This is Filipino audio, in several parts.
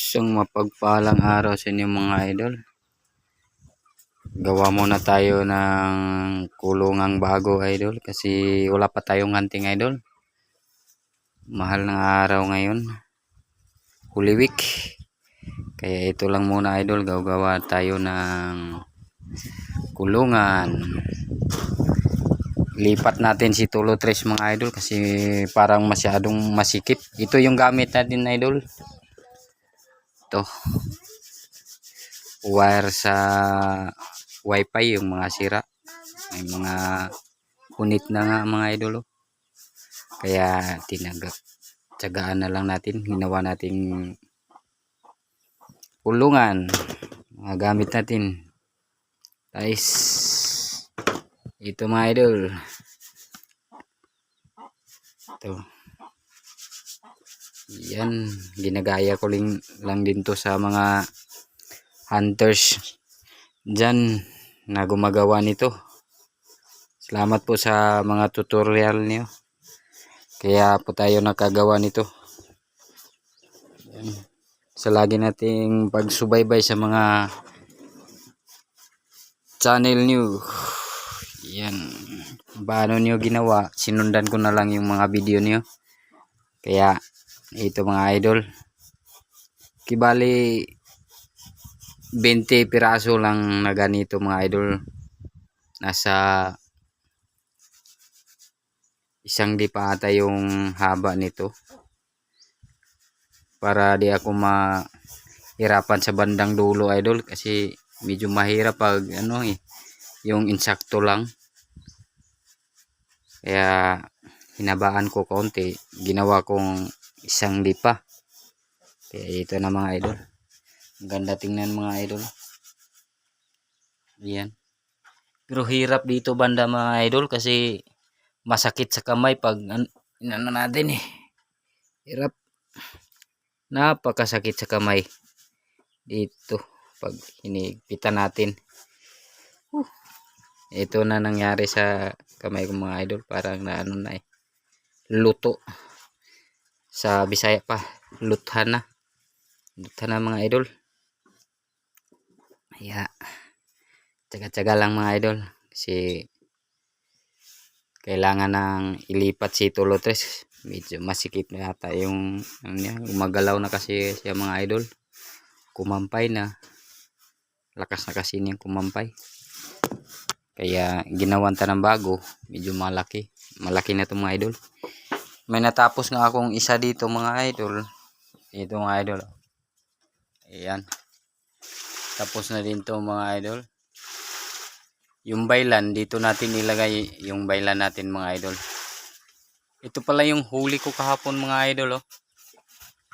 Isang mapagpalang araw sa inyo mga idol. Gawa muna tayo ng kulungang bago idol kasi wala pa tayong hunting idol. Mahal ng araw ngayon, Holy Week. Kaya ito lang muna idol, gagawa tayo ng kulungan. Lipat natin si Tulo Tres mga idol kasi parang masyadong masikip. Ito yung gamit natin idol. Ito wire sa wifi, yung mga sira, may mga punit na nga mga idol. Kaya tsagaan na lang natin, ginawa nating kulungan. Mga gamit natin guys, ito mga idol. Ito yan, ginagaya ko lang din to sa mga hunters dyan na gumagawa nito. Salamat po sa mga tutorial niyo, kaya po tayo nakagawa nito. Yan. Sa lagi nating pagsubaybay sa mga channel niyo, yan, paano niyo ginawa, sinundan ko na lang yung mga video niyo. Kaya ito mga idol, kibali 20 piraso lang na ganito mga idol. Nasa isang di pa ata yung haba nito, para di ako mahirapan sa bandang dulo idol, kasi medyo mahirap pag yung insakto lang. Kaya hinabaan ko konti, ginawa kong isang lipa. Kaya ito na mga idol, ang ganda tingnan mga idol. Yan, pero hirap dito banda mga idol kasi masakit sa kamay pag inano natin hirap, napakasakit sa kamay dito pag hinigpitan natin. Ito na nangyari sa kamay ko mga idol, parang luto, sa Bisaya pa luthan na mga idol. Kaya tsaga-tsaga lang mga idol, kasi kailangan nang ilipat si Tulo Tres. Medyo masikip na yata yung umagalaw na kasi siya mga idol, kumampay na, lakas na kasi niyang kumampay. Kaya ginawan ta ng bago, medyo malaki na ito mga idol. May natapos nga akong isa dito mga idol, ito mga idol. Ayan, tapos na din to mga idol. Yung bailan dito natin ilagay, yung bailan natin mga idol. Ito pala yung huli ko kahapon mga idol.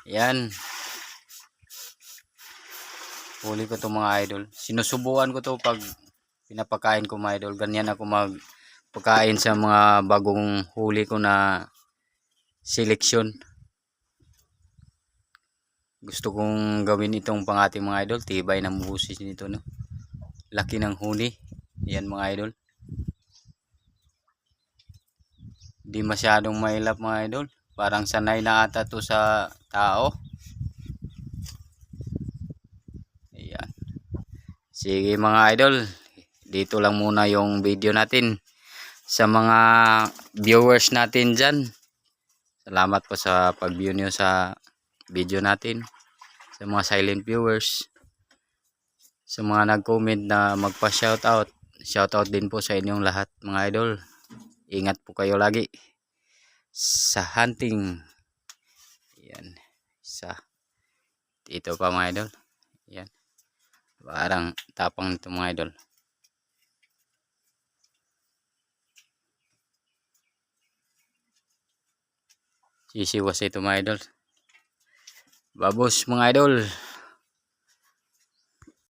Ayan, huli ko to mga idol. Sinusubuan ko to pag pinapakain ko mga idol. Ganyan ako magpakain sa mga bagong huli ko na seleksyon. Gusto kong gawin itong pang ating mga idol. Tibay ng busis nito, no? Laki ng huni. Yan mga idol, di masyadong mailap mga idol, parang sanay na ata to sa tao. Ayan, sige mga idol, dito lang muna yung video natin. Sa mga viewers natin dyan, salamat po sa pag-view nyo sa video natin. Sa mga silent viewers, sa mga nag-comment na magpa-shoutout, shoutout din po sa inyong lahat mga idol. Ingat po kayo lagi sa hunting. Yan, ito pa mga idol. Yan, parang tapang nito mga idol. Sisiwas ito mga idol. Babos mga idol.